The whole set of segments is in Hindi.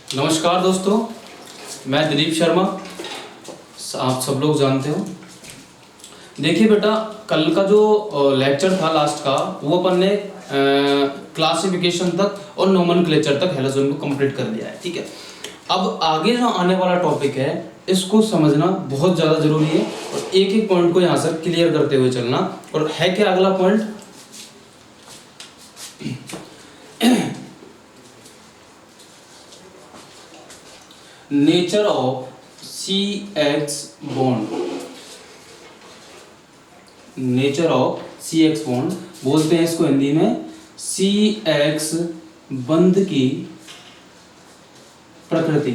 नमस्कार दोस्तों, मैं दिलीप शर्मा। आप सब लोग जानते हो। देखिए बेटा, कल का जो लेक्चर था लास्ट का, वो अपन ने क्लासिफिकेशन तक और नोमेनक्लेचर तक हैलोजन को कंप्लीट कर दिया है। ठीक है, अब आगे जो आने वाला टॉपिक है इसको समझना बहुत ज़्यादा जरूरी है और एक एक पॉइंट को यहाँ से क्लियर करते हुए चलना। और है क्या अगला point? Nature of CX bond. Nature of CX bond बोलते हैं इसको हिंदी में CX बंध की प्रकृति।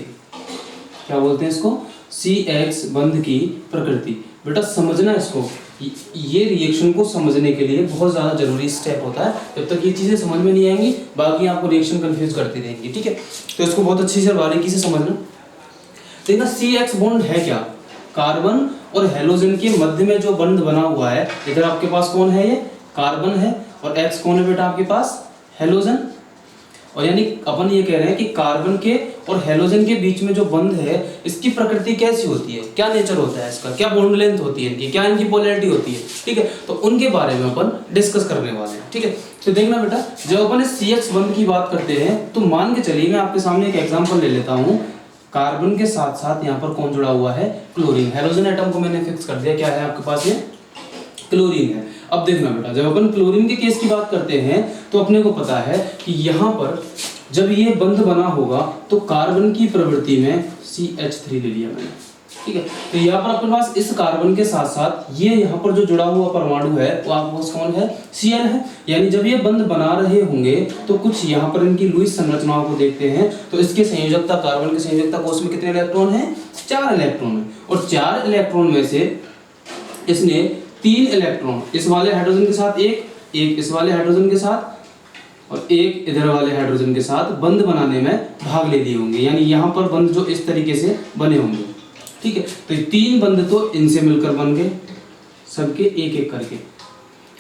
क्या बोलते हैं इसको? CX बंध की प्रकृति। बेटा समझना इसको, ये रिएक्शन को समझने के लिए बहुत ज़्यादा जरूरी स्टेप होता है। जब तक ये चीज़ें समझ में नहीं आएंगी बाकी आपको रिएक्शन कंफ्यूज करती रहेंगी। ठीक है, तो इसको बहुत अच्छी से बारीकी से समझना। देखना, CX बॉन्ड है क्या? कार्बन और हेलोजन के मध्य में जो बंध बना हुआ है। इधर आपके पास कौन है? ये कार्बन है और X कौन है बेटा आपके पास? हेलोजन। और यानी अपन ये कह रहे हैं कि कार्बन के और हेलोजन के बीच में जो बंध है इसकी प्रकृति कैसी होती है, क्या नेचर होता है इसका, क्या बॉन्ड लेंथ होती है इनकी, क्या इनकी पोलैरिटी होती है। ठीक है, तो उनके बारे में अपन डिस्कस करने वाले हैं। ठीक है, तो देखना बेटा, जब अपन CX बंध की बात करते हैं तो मान के चलिए, मैं आपके सामने एक एग्जाम्पल ले लेता हूँ। कार्बन के साथ साथ यहाँ पर कौन जुड़ा हुआ है? क्लोरीन। हेलोजन एटम को मैंने फिक्स कर दिया, क्या है आपके पास? ये क्लोरीन है। अब देखना बेटा, जब अपन क्लोरीन के केस की बात करते हैं तो अपने को पता है कि यहाँ पर जब ये बंध बना होगा तो कार्बन की प्रवृत्ति में CH3 ले लिया मैंने। ठीक है, तो यहाँ पर अपने पास इस कार्बन के साथ साथ ये यहाँ पर जो जुड़ा हुआ परमाणु है वो आपके पास कौन है? Cl है। यानी जब ये बंध बना रहे होंगे तो कुछ यहाँ पर इनकी लुईस संरचनाओं को देखते हैं तो इसके संयोजकता, कार्बन के संयोजकता कोष में कितने इलेक्ट्रॉन है? 4 इलेक्ट्रॉन है। और 4 इलेक्ट्रॉन में से इसने 3 इलेक्ट्रॉन इस वाले हाइड्रोजन के साथ, एक इस वाले हाइड्रोजन के साथ और एक इधर वाले हाइड्रोजन के साथ बंध बनाने में भाग ले लिए होंगे। यानी यहाँ पर बंध जो इस तरीके से बने होंगे। ठीक है, तो 3 बंध तो इनसे मिलकर बन गए, सबके एक एक करके।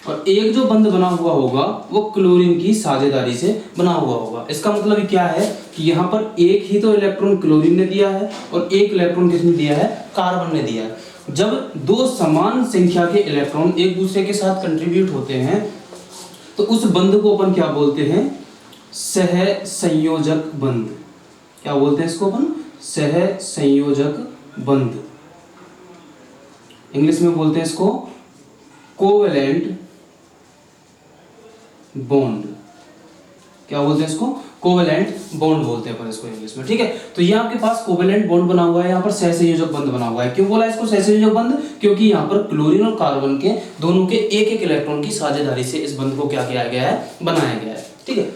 और एक जो बंध बना हुआ होगा वो क्लोरीन की साझेदारी से बना हुआ होगा। इसका मतलब क्या है कि यहाँ पर एक ही तो इलेक्ट्रॉन क्लोरीन ने दिया है और एक इलेक्ट्रॉन किसने दिया है? कार्बन ने दिया है। जब 2 समान संख्या के इलेक्ट्रॉन एक दूसरे के साथ कंट्रीब्यूट होते हैं तो उस बंध को अपन क्या बोलते हैं? सहसंयोजक बंध। क्या बोलते हैं इसको अपन? सहसंयोजक बंध। इंग्लिश में बोलते हैं इसको कोवेलेंट बॉन्ड। क्या बोलते हैं इसको? कोवेलेंट बॉन्ड बोलते हैं अपन इसको इंग्लिश में। ठीक है, तो ये आपके पास कोवेलेंट बॉन्ड बना हुआ है, यहाँ पर सहसंयोजक बंध बना हुआ है। क्यों बोला इसको सहसंयोजक बंध? क्योंकि यहाँ पर क्लोरीन और कार्बन के दोनों के एक एक इलेक्ट्रॉन की साझेदारी से इस बंध को क्या किया गया है? बनाया गया है। ठीक है,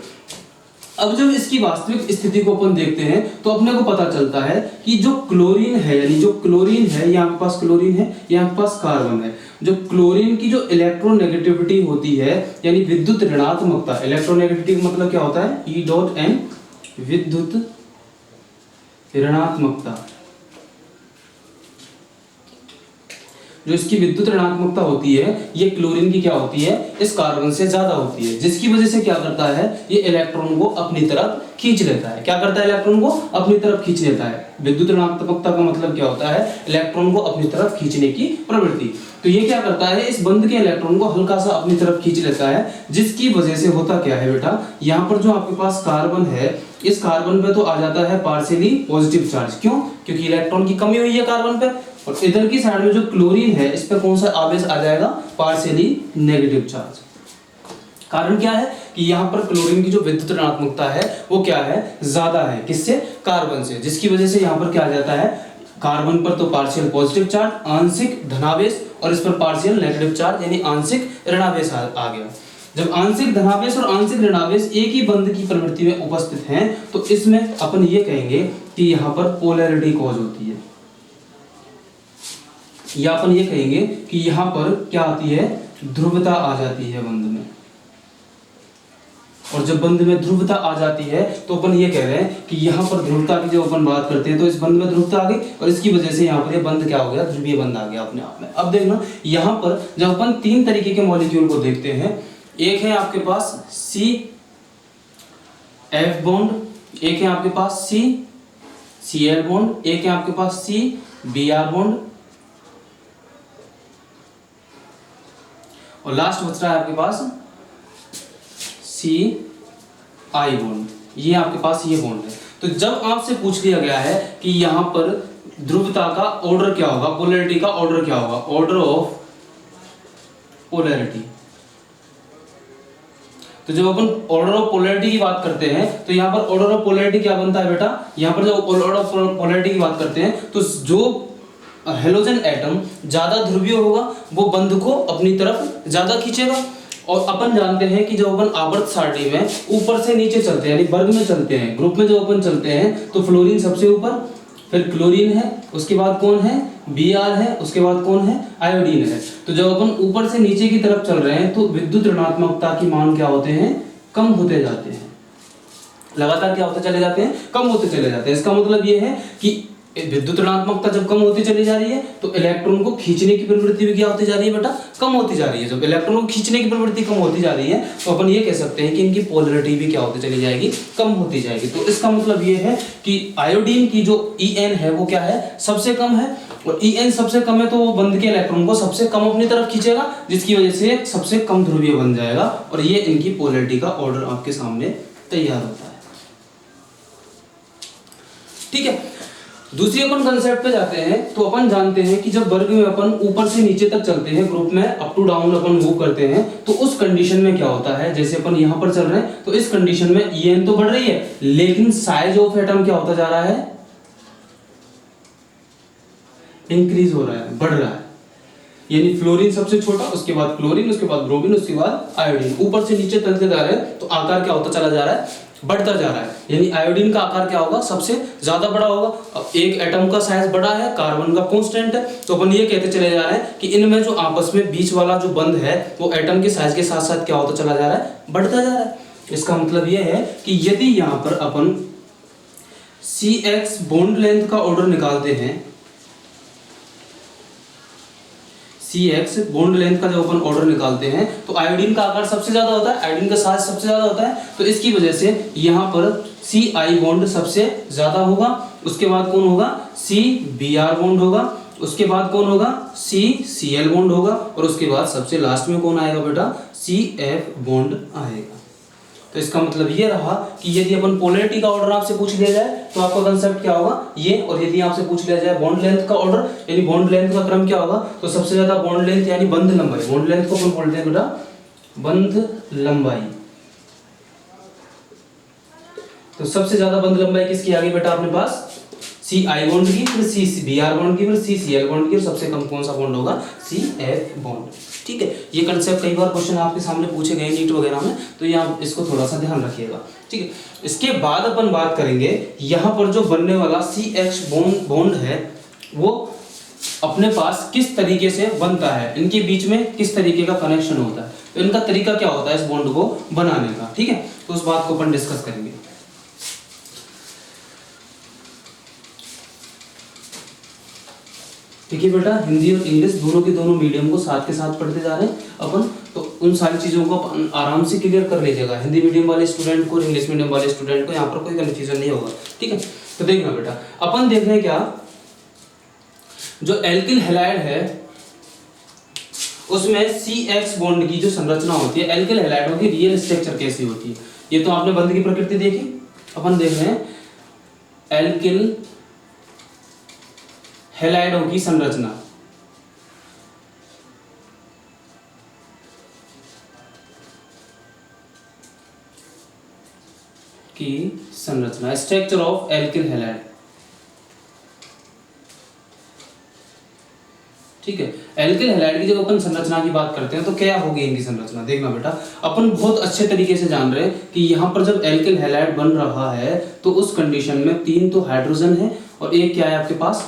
अब जब इसकी वास्तविक स्थिति को अपन देखते हैं तो अपने को पता चलता है कि जो क्लोरीन है, यानी जो क्लोरीन है, यहाँ के पास क्लोरीन है, यहाँ के पास कार्बन है। जो क्लोरीन की जो इलेक्ट्रोनेगेटिविटी होती है, यानी विद्युत ऋणात्मकता, इलेक्ट्रोनेगेटिविटी मतलब क्या होता है? E.N, विद्युत ऋणात्मकता। जो इसकी विद्युत ऋणात्मकता होती है ये क्लोरीन की क्या होती है? इस कार्बन से ज्यादा होती है, जिसकी वजह से क्या करता है? ये इलेक्ट्रॉन को अपनी तरफ खींच लेता है। क्या करता है? इलेक्ट्रॉन को अपनी तरफ खींच लेता है। विद्युत ऋणात्मकता का मतलब क्या होता है? इलेक्ट्रॉन को अपनी तरफ खींचने की प्रवृत्ति। तो ये क्या करता है? इस बंध के इलेक्ट्रॉन को हल्का सा अपनी तरफ खींच लेता है, जिसकी वजह से होता क्या है बेटा? यहाँ पर जो आपके पास कार्बन है, इस कार्बन पे तो आ जाता है पार्शियली पॉजिटिव चार्ज। क्यों? क्योंकि इलेक्ट्रॉन की कमी हुई है कार्बन पे। और इधर की साइड में जो क्लोरीन है इस पे कौन सा आवेश आ जाएगा? Partially negative charge. कारण क्या है कि यहाँ पर क्लोरीन की जो विद्युत ऋणात्मकता है वो क्या है? ज्यादा है। किससे? कार्बन से। जिसकी वजह से यहाँ पर क्या आ जाता है? कार्बन पर तो पार्शियल पॉजिटिव चार्ज, आंशिक धनावेश, और इस पर पार्शियल नेगेटिव चार्ज यानी आंशिक ऋणावेश आ गया। जब आंशिक धनावेश और आंशिक ऋणावेश एक ही बंध की प्रवृत्ति में उपस्थित हैं तो इसमें अपन ये कहेंगे कि यहाँ पर पोलैरिटी कॉज होती है, या अपन ये कहेंगे कि यहाँ पर क्या आती है? ध्रुवता आ जाती है बंध में। और जब बंध में ध्रुवता आ जाती है तो अपन ये कह रहे हैं कि यहाँ पर ध्रुवता की जब अपन बात करते हैं तो इस बंध में ध्रुवता आ गई और इसकी वजह से यहाँ पर ये बंध क्या हो गया? ध्रुवीय बंध आ गया अपने आप में। अब देखना, यहाँ पर जब अपन 3 तरीके के मॉलिक्यूल को देखते हैं, एक है आपके पास CF बॉन्ड, एक है आपके पास Cl बॉन्ड, एक है आपके पास C Br बॉन्ड, और लास्ट बच रहा है आपके पास CI बॉन्ड। ये आपके पास ये बॉन्ड है। तो जब आपसे पूछ लिया गया है कि यहां पर ध्रुवता का ऑर्डर क्या होगा, पोलैरिटी का ऑर्डर क्या होगा, ऑर्डर ऑफ पोलैरिटी, तो जब अपन ऑर्डर ऑफ पोलैरिटी की बात करते हैं तो यहाँ पर ऑर्डर ऑफ पोलैरिटी क्या बनता है बेटा, यहाँ पर जब ऑर्डर ऑफ पोलैरिटी की बात करते हैं तो जो हेलोजन एटम ज्यादा ध्रुवीय होगा वो बंध को अपनी तरफ ज्यादा खींचेगा। और अपन जानते हैं कि जब अपन आवर्त सारणी में ऊपर से नीचे चलते हैं, यानी वर्ग में चलते हैं, ग्रुप में जब अपन चलते हैं तो फ्लोरीन सबसे ऊपर, फिर क्लोरीन है, उसके बाद कौन है, Br है, उसके बाद कौन है, आयोडीन है। तो जब अपन ऊपर से नीचे की तरफ चल रहे हैं तो विद्युत ऋणात्मकता की मान क्या होते हैं, कम होते जाते हैं, लगातार क्या होते चले जाते हैं, कम होते चले जाते हैं। इसका मतलब ये है कि विद्युत ऋणात्मकता जब कम होती चली जा रही है तो इलेक्ट्रॉन को खींचने की प्रवृत्ति भी क्या होती जा रही है बेटा, कम होती जा रही है। जब इलेक्ट्रॉन को खींचने की प्रवृत्ति कम होती जा रही है तो अपन ये कह सकते हैं कि इनकी पोलैरिटी भी क्या होती चली जाएगी, कम होती जाएगी। तो इसका मतलब ये है कि आयोडीन की जो En है वो क्या है, सबसे कम है, और En सबसे कम है तो वो बंध के इलेक्ट्रॉन को सबसे कम अपनी तरफ खींचेगा, जिसकी वजह से सबसे कम ध्रुवीय बन जाएगा, और ये इनकी पोलैरिटी का ऑर्डर आपके सामने तैयार होता है। ठीक है, दूसरी अपन कंसेप्ट पे जाते हैं। तो अपन जानते हैं कि जब वर्ग में अपन ऊपर से नीचे तक चलते हैं, ग्रुप में अप टू डाउन अपन मूव करते हैं, तो उस कंडीशन में क्या होता है, जैसे अपन यहां पर चल रहे हैं तो इस कंडीशन में En तो बढ़ रही है लेकिन साइज ऑफ एटम क्या होता जा रहा है, इंक्रीज हो रहा है, बढ़ रहा है। यानी फ्लोरीन सबसे छोटा, उसके बाद क्लोरीन, उसके बाद ब्रोमीन, उसके बाद आयोडीन, ऊपर से नीचे चलते जा रहे हैं तो आकार क्या होता चला जा रहा है, बढ़ता जा रहा है। यानी आयोडीन का आकार क्या होगा, सबसे ज्यादा बड़ा होगा। अब एक एटम का साइज बड़ा है, कार्बन का कांस्टेंट है, तो अपन ये कहते चले जा रहे हैं कि इनमें जो आपस में बीच वाला जो बंध है वो एटम के साइज के साथ साथ क्या होता चला जा रहा है, बढ़ता जा रहा है। इसका मतलब ये है कि यदि यहाँ पर अपन CX बॉन्ड लेंथ का ऑर्डर निकालते हैं, CX बॉन्ड लेंथ का जब अपन ऑर्डर निकालते हैं तो आयोडीन का आकार सबसे ज्यादा होता है, आयोडीन का साइज सबसे ज्यादा होता है, तो इसकी वजह से यहाँ पर CI बॉन्ड सबसे ज्यादा होगा। उसके बाद कौन होगा, CBr बॉन्ड होगा, उसके बाद कौन होगा, CCl बॉन्ड होगा, और उसके बाद सबसे लास्ट में कौन आएगा बेटा, CF बॉन्ड आएगा। तो इसका मतलब ये रहा कि यदि अपन पोलैरिटी का ऑर्डर आपसे पूछ लिया जाए तो आपका कंसेप्ट क्या होगा ये, और यदि आपसे पूछ लिया जाए बॉन्ड लेंथ का ऑर्डर यानी बॉन्ड लेंथ का क्रम क्या होगा, तो सबसे ज्यादा बॉन्ड लेंथ यानी बंध लंबाई, बॉन्ड लेंथ को अपन बोलते हैं बेटा बंध लंबाई। तो सबसे ज्यादा बंध लंबाई किसकी आ गई बेटा अपने पास, CI बॉन्ड की, फिर CBr बॉन्ड की, फिर CCl बॉन्ड की, और सबसे कम कौन सा बॉन्ड होगा, CF बॉन्ड। ठीक है, ये कंसेप्ट कई बार क्वेश्चन आपके सामने पूछे गए नीट वगैरह में, तो ये आप इसको थोड़ा सा ध्यान रखिएगा। ठीक है, इसके बाद अपन बात करेंगे यहाँ पर जो बनने वाला CH बॉन्ड है वो अपने पास किस तरीके से बनता है, इनके बीच में किस तरीके का कनेक्शन होता है, तो इनका तरीका क्या होता है इस बॉन्ड को बनाने का। ठीक है, तो उस बात को अपन डिस्कस करेंगे। देखिए बेटा, हिंदी और इंग्लिश दोनों के दोनों मीडियम को साथ के साथ पढ़ते जा रहे हैं अपन, तो उन सारी चीज़ों को अपन आराम से क्लियर कर लीजिएगा। हिंदी मीडियम वाले स्टूडेंट को, इंग्लिश मीडियम वाले स्टूडेंट को यहाँ पर कोई कन्फ्यूजन नहीं होगा। ठीक है, तो देखना बेटा, अपन देख रहे हैं क्या, जो एल्किल हैलाइड है उसमें CX बॉन्ड की जो संरचना होती है, एल्किल हैलाइडों की रियल स्ट्रक्चर कैसी होती है, ये तो आपने बंध की प्रकृति देखी। अपन देख रहे हैं एल्किल हैलाइडों की संरचना, स्ट्रक्चर ऑफ एल्किल हैलाइड। ठीक है, एल्किल हैलाइड की जब अपन संरचना की बात करते हैं तो क्या होगी इनकी संरचना, देखना बेटा, अपन बहुत अच्छे तरीके से जान रहे हैं कि यहाँ पर जब एल्किल हैलाइड बन रहा है तो उस कंडीशन में 3 तो हाइड्रोजन है और एक क्या है आपके पास,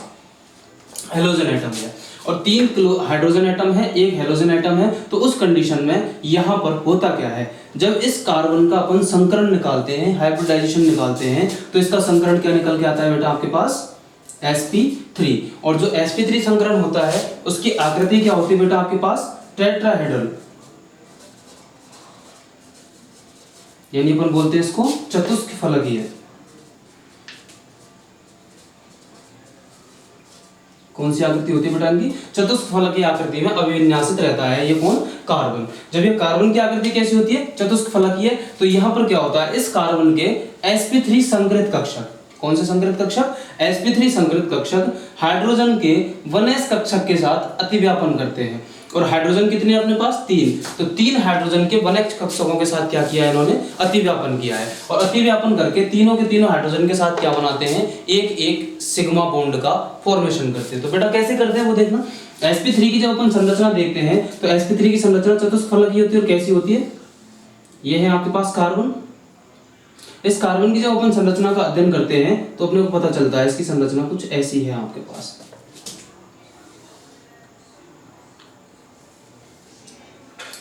हेलोजन एटम है, और 3 हाइड्रोजन एटम है, एक हेलोजन एटम है। तो उस कंडीशन में यहाँ पर होता क्या है, जब इस कार्बन का अपन संकरण निकालते हैं, हाइब्रिडाइजेशन निकालते हैं, तो इसका संकरण क्या निकल के आता है बेटा आपके पास, sp3, और जो sp3 संकरण होता है उसकी आकृति क्या होती है बेटा आपके पास, टेट्राहेड्रल, यानी अपन बोलते हैं इसको चतुष्फलकीय। कौन सी आकृति होती है बेटा इनकी? चतुष्फलकीय आकृति में अभिविन्यासित रहता है। ये कौन? कार्बन। जब ये कार्बन की आकृति कैसी होती है? चतुष्फलकीय। तो यहाँ पर क्या होता है, इस कार्बन के sp3 संकरित कक्षक, कौन से संकरित कक्षक? sp3 संकरित कक्षक हाइड्रोजन के 1s कक्षक के साथ अतिव्यापन करते हैं। और हाइड्रोजन कितने अपने पास? 3। तो 3 हाइड्रोजन के 1s कक्षकों के साथ क्या किया है इन्होंने? अतिव्यापन किया है। और अतिव्यापन करके तीनों के तीनों हाइड्रोजन के साथ क्या बनाते हैं? एक एक सिग्मा बॉन्ड का फॉर्मेशन करते हैं। तो बेटा कैसे करते हैं वो देखना। sp3 की जब अपन संरचना देखते हैं तो sp3 की संरचना चतुष्फलकीय होती है। और कैसी होती है? ये है आपके पास कार्बन। इस कार्बन की जब अपन संरचना का अध्ययन करते हैं तो अपने को पता चलता है इसकी संरचना कुछ ऐसी है आपके पास।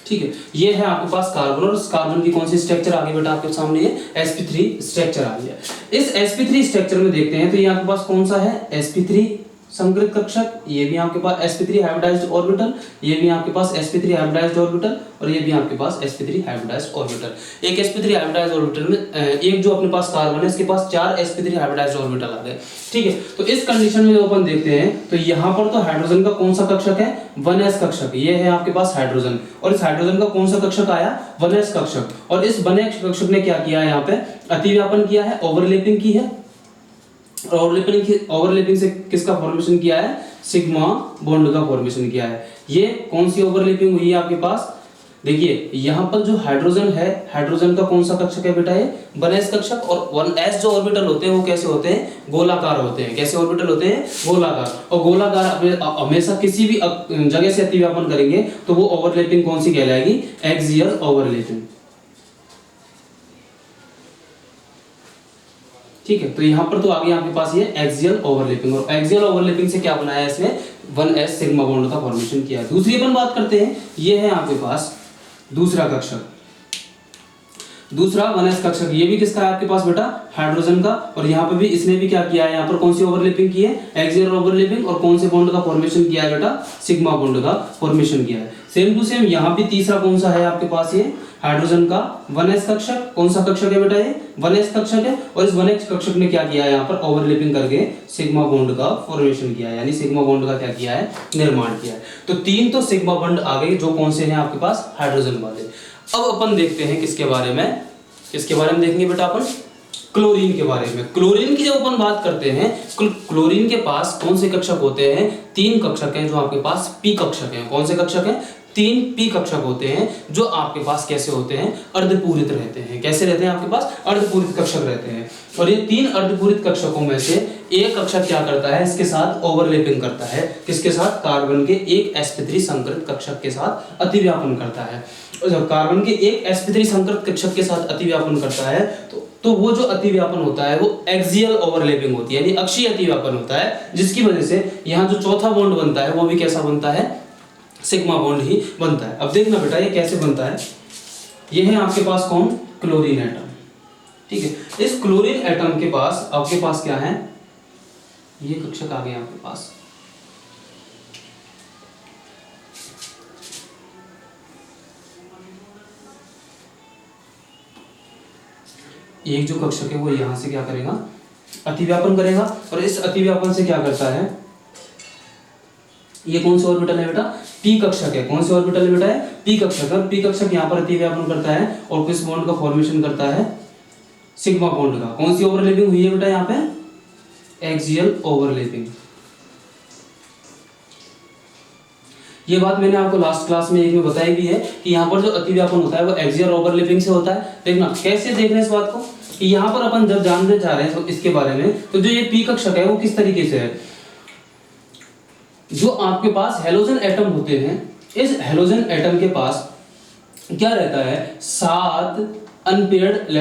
ठीक है, ये है आपके पास कार्बन। और इस कार्बन की कौन सी स्ट्रक्चर आ गई बेटा आपके सामने? ये sp3 स्ट्रक्चर आ गई है। इस sp3 स्ट्रक्चर में देखते हैं तो ये आपके पास कौन सा है? sp3 संकरित कक्षक। ये भी आपके पास sp3 हाइब्रिडाइज्ड ऑर्बिटल, ये भी आपके पास sp3 हाइब्रिडाइज्ड ऑर्बिटल, और ये भी आपके पास sp3 हाइब्रिडाइज्ड ऑर्बिटल। एक sp3 हाइब्रिडाइज्ड ऑर्बिटल में एक जो अपने पास कार्बन है इसके पास 4 sp3 हाइब्रिडाइज्ड ऑर्बिटल आ गए। ठीक है, तो इस कंडीशन में जब अपन देखते हैं तो यहाँ पर तो हाइड्रोजन का कौन सा कक्षक है? 1s कक्षक। ये है आपके पास हाइड्रोजन। और इस हाइड्रोजन का कौन सा कक्षक आया? 1s कक्षक। और इस 1s कक्षक ने क्या किया है? यहाँ पे अतिव्यापन किया है, ओवरलैपिंग की है। ओवरलैपिंग से किसका फॉर्मेशन किया है? सिग्मा बॉन्ड का फॉर्मेशन किया है। ये कौन सी ओवरलैपिंग हुई है आपके पास? देखिए यहाँ पर जो हाइड्रोजन है, हाइड्रोजन का कौन सा कक्षक है बेटा? ये 1s कक्षक। और 1s जो ऑर्बिटल होते हैं वो कैसे होते हैं? गोलाकार होते हैं। कैसे ऑर्बिटल होते हैं? गोलाकार। और गोलाकार हमेशा किसी भी जगह से अतिव्यापन करेंगे तो वो ओवरलैपिंग कौन सी कहलाएगी? Axial overlapping. ठीक है, तो यहाँ पर तो आ गया आपके पास ये एक्सियल ओवरलैपिंग। और एक्सियल ओवरलैपिंग से क्या बनाया है इसने? 1s सिग्मा बॉन्ड का फॉर्मेशन किया है। दूसरी अपन बात करते हैं, ये है आपके पास दूसरा कक्षक, दूसरा 1s कक्षक। ये भी किसका है आपके पास बेटा? हाइड्रोजन का। और यहाँ पे भी इसने भी क्या किया है? यहाँ पर कौन सी ओवरलैपिंग की है? Axial overlapping. और कौन से बॉन्ड का फॉर्मेशन किया है बेटा? सिग्मा बॉन्ड का फॉर्मेशन किया है। सेम टू सेम यहाँ भी तीसरा कौन सा है आपके पास? ये हाइड्रोजन का 1s कक्षक। कौन सा कक्षक है बेटा? ये 1s कक्षक है। और इस 1s कक्षक ने क्या किया है? यहाँ पर ओवरलैपिंग करके सिग्मा बॉन्ड का फॉर्मेशन किया है, यानी सिग्मा बॉन्ड का क्या किया है? निर्माण किया है। तो 3 तो सिग्मा बॉन्ड आ गए जो कौन से हैं आपके पास? हाइड्रोजन वाले। अब अपन देखते हैं किसके बारे में? किसके बारे में देखेंगे बेटा अपन? क्लोरीन के बारे में। क्लोरीन की जब अपन बात करते हैं, क्लोरीन के पास कौन से कक्षक होते हैं? 3 कक्षक हैं जो आपके पास p कक्षक हैं। कौन से कक्षक हैं? 3 p कक्षक होते हैं जो आपके पास कैसे होते हैं? अर्धपूरित रहते हैं। कैसे रहते हैं आपके पास? अर्धपूरित कक्षक रहते हैं। और ये 3 अर्धपूरित कक्षकों में से एक कक्षक क्या करता है? इसके साथ ओवरलैपिंग करता है। किसके साथ? कार्बन के एक sp3 संकरित कक्षक के साथ अतिव्यापन करता है। और जब कार्बन के एक sp3 संकरित कक्षक के साथ अतिव्यापन करता है तो वो जो अतिव्यापन होता है वो एक्सियल ओवरलैपिंग होती है, यानी अक्षीय अतिव्यापन होता है, जिसकी वजह से यहाँ जो चौथा बॉन्ड बनता है वो भी कैसा बनता है? सिग्मा बॉन्ड ही बनता है। अब देखना बेटा ये कैसे बनता है। ये है आपके पास कौन? Chlorine atom. ठीक है, इस क्लोरीन एटम के पास आपके पास क्या है? ये कक्षक आ गए आपके पास। एक जो कक्षक है वो यहां से क्या करेगा? अतिव्यापन करेगा। और इस अतिव्यापन से क्या करता है? ये कौन सा ऑर्बिटल है बेटा? p कक्षक है। कौन सा ऑर्बिटल है बेटा? है p कक्षक। और p कक्षक यहाँ पर अतिव्यापन करता है और किस बॉन्ड का फॉर्मेशन करता है? सिग्मा बॉन्ड का। कौन सी ओवरलैपिंग हुई है बेटा यहाँ पे? Axial overlapping. ये बात मैंने आपको लास्ट क्लास में एक में बताई भी है कि यहाँ पर जो अतिव्यापन होता है वो एक्सियल ओवरलैपिंग से होता है। देखना कैसे देख रहे हैं इस बात को कि यहाँ पर अपन जब जानने जा रहे हैं तो इसके बारे में, तो जो ये p कक्षक है वो किस तरीके से है? जो आपके पास हेलोजन एटम होते हैं, इस हेलोजन एटम के पास क्या रहता है? 7 अनपेयर्ड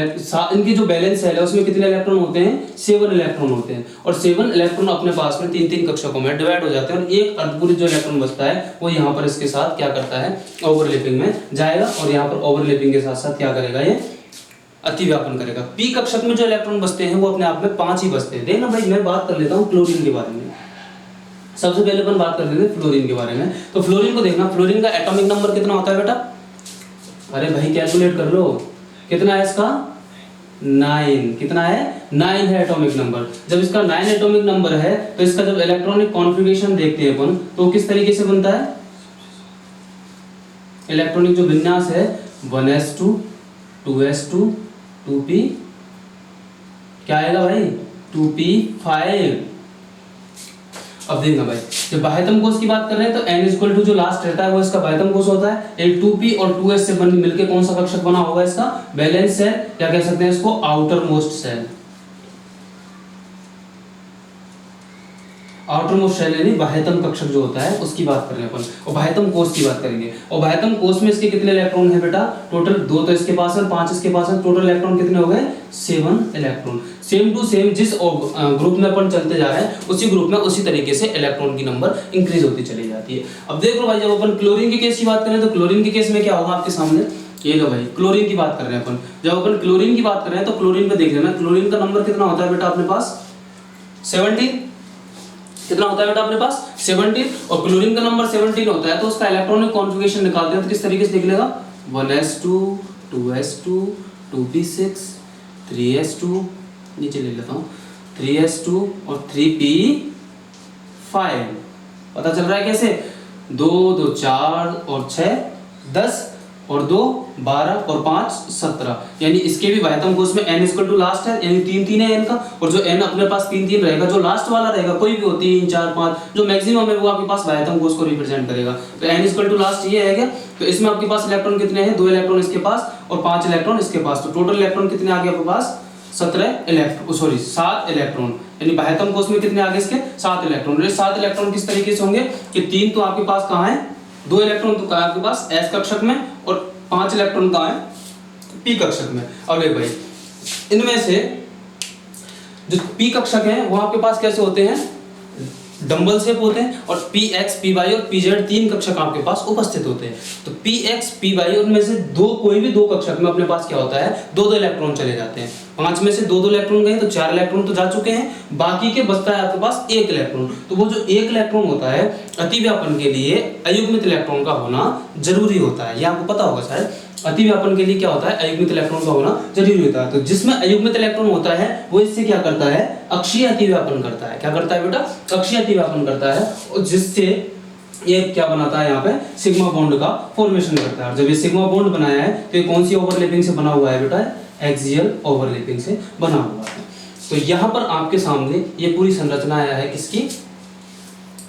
इनके जो बैलेंस है उसमें कितने इलेक्ट्रॉन होते हैं? 7 इलेक्ट्रॉन होते हैं। और 7 इलेक्ट्रॉन अपने पास में 3-3 कक्षकों में डिवाइड हो जाते हैं। और एक अर्धपूरित जो इलेक्ट्रॉन बचता है वो यहाँ पर इसके साथ क्या करता है? ओवरलैपिंग में जाएगा। और यहाँ पर ओवरलैपिंग के साथ साथ क्या करेगा? ये अतिव्यापन करेगा। p कक्षक में जो इलेक्ट्रॉन बचते हैं वो अपने आप में 5 ही बचते हैं। देखना भाई मैं बात कर लेता हूँ क्लोरीन के बारे में। सबसे पहले अपन बात कर लेते हैं फ्लोरीन के बारे में। तो फ्लोरीन को देखना, फ्लोरीन का एटॉमिक नंबर कितना होता है बेटा? अरे भाई कैलकुलेट कर लो, कितना है इसका? 9। कितना है? 9 है एटॉमिक नंबर। जब इसका 9 एटॉमिक नंबर है तो इसका जब इलेक्ट्रॉनिक कॉन्फ़िगरेशन देखते हैं अपन तो किस तरीके से बनता है, इलेक्ट्रॉनिक जो विन्यास है 1s2 2s2 2p, क्या आएगा भाई 2p5। अब देखना भाई, जब बाह्यतम कोष की बात कर रहे हैं तो n इक्वल टू जो लास्ट रहता है वो इसका बाह्यतम कोष होता है। एक 2p और 2s से मिलकर कौन सा कक्षक बना होगा इसका, बैलेंस सेल, या कह सकते हैं इसको outermost shell. Outermost shell यानी बाह्यतम कक्षक जो होता है उसकी बात कर रहे हैं अपन, और बाह्यतम कोष की बात करेंगे। और बाह्यतम कोष में इसके कितने इलेक्ट्रॉन है बेटा, टोटल 2 तो इसके पास है, 5 इसके पास है, टोटल इलेक्ट्रॉन कितने हो गए 7 इलेक्ट्रॉन। सेम टू सेम जिस ग्रुप में अपन चलते जा रहे हैं उसी ग्रुप में उसी तरीके से इलेक्ट्रॉन की नंबर इंक्रीज होती चली जाती है। अब देख लो भाई, जब अपन क्लोरीन के केस की बात करें तो क्लोरीन के केस में क्या होगा आपके सामने, ये लो भाई क्लोरीन की बात कर रहे हैं अपन। जब अपन क्लोरीन की बात कर रहे हैं तो क्लोरीन पे देख लेना, क्लोरीन का नंबर कितना होता है बेटा अपने पास 17, कितना होता है बेटा अपने पास 17, और क्लोरीन का नंबर 17 होता है तो उसका इलेक्ट्रॉनिक कॉन्फ़िगरेशन निकालते हैं तो किस तरीके से देख लेगा 1s2 2s2 2p6 3s2, नीचे ले लेता हूँ 3s2 और 3p5। पता चल रहा है कैसे, 2 2 4 और 6 10 और 2 12 और 5 17, यानी इसके भी बाह्यतम कोष में n इक्वल टू लास्ट है, यानी 3 3 है n का, और जो n अपने पास 3 3 रहेगा, जो लास्ट वाला रहेगा कोई भी हो 3 4 5 जो मैक्सिमम है वो आपके पास बाह्यतम कोष को रिप्रेजेंट करेगा। तो n इक्वल टू लास्ट ये है क्या, तो इसमें आपके पास इलेक्ट्रॉन कितने हैं, 2 इलेक्ट्रॉन इसके पास और 5 इलेक्ट्रॉन इसके पास, तो टोटल इलेक्ट्रॉन कितने आ गए आपके पास 7 इलेक्ट्रॉन, यानी बाह्यतम कोष में कितने आ गए इसके 7 इलेक्ट्रॉन। ये 7 इलेक्ट्रॉन किस तरीके से होंगे कि 3 तो आपके पास कहाँ है, 2 इलेक्ट्रॉन तो कहाँ है आपके पास s कक्षक में, और 5 इलेक्ट्रॉन कहाँ है p कक्षक में। अब ये भाई इनमें से जो p कक्षक हैं वो आपके पास कैसे होते हैं, डंबल शेप होते हैं, और px py और pz 3 कक्षक आपके पास उपस्थित होते हैं। तो px py उनमें से कोई भी 2 कक्षक में अपने पास क्या होता है 2 इलेक्ट्रॉन चले जाते हैं। 5 में से 2 इलेक्ट्रॉन गए तो 4 इलेक्ट्रॉन तो जा चुके हैं, बाकी के बचता है आपके पास 1 इलेक्ट्रॉन। तो वो जो 1 इलेक्ट्रॉन होता है अतिव्यापन के लिए अयुग्मित इलेक्ट्रॉन का होना जरूरी होता है, ये आपको पता होगा शायद। अतिव्यापन के लिए क्या होता है, अयुग्मित इलेक्ट्रॉन का होना जरूरी होता है। तो जिसमें अयुग्मित इलेक्ट्रॉन होता है वो इससे क्या करता है, अक्षीय अतिव्यापन करता है। क्या करता है बेटा, अक्षीय अतिव्यापन करता है, और जिससे ये क्या बनाता है यहाँ पे सिग्मा बॉन्ड का फॉर्मेशन करता है। और जब ये सिग्मा बॉन्ड बनाया है तो ये कौन सी ओवरलैपिंग से बना हुआ है बेटा, एक्सियल ओवरलैपिंग से बना हुआ है। तो यहाँ पर आपके सामने ये पूरी संरचना आया है किसकी,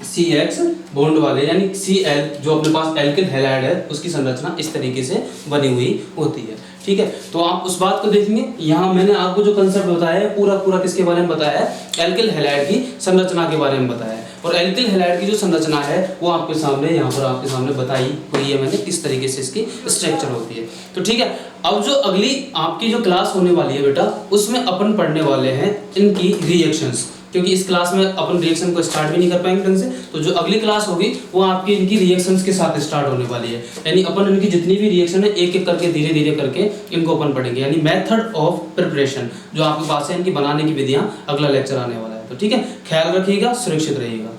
CX बॉन्ड वाले, यानी Cl जो अपने पास एल्किल हैलाइड है उसकी संरचना इस तरीके से बनी हुई होती है। ठीक है, तो आप उस बात को देखेंगे। यहाँ मैंने आपको जो कंसेप्ट बताया है पूरा किसके बारे में बताया है, एल्किल हैलाइड की संरचना के बारे में बताया है। और एल्किल हैलाइड की जो संरचना है वो आपके सामने यहाँ पर आपके सामने बताई हुई है मैंने, किस तरीके से इसकी स्ट्रक्चर होती है। तो ठीक है, अब जो अगली आपकी जो क्लास होने वाली है बेटा उसमें अपन पढ़ने वाले हैं इनकी रिएक्शंस, क्योंकि इस क्लास में अपन रिएक्शन को स्टार्ट भी नहीं कर पाएंगे ढंग से। तो जो अगली क्लास होगी वो आपकी इनकी रिएक्शंस के साथ स्टार्ट होने वाली है, यानी अपन इनकी जितनी भी रिएक्शन है एक एक करके धीरे धीरे करके इनको अपन पढ़ेंगे, यानी मेथड ऑफ प्रिपरेशन जो आपके पास है इनकी बनाने की विधियां, अगला लेक्चर आने वाला है। तो ठीक है, ख्याल रखिएगा, सुरक्षित रहिएगा।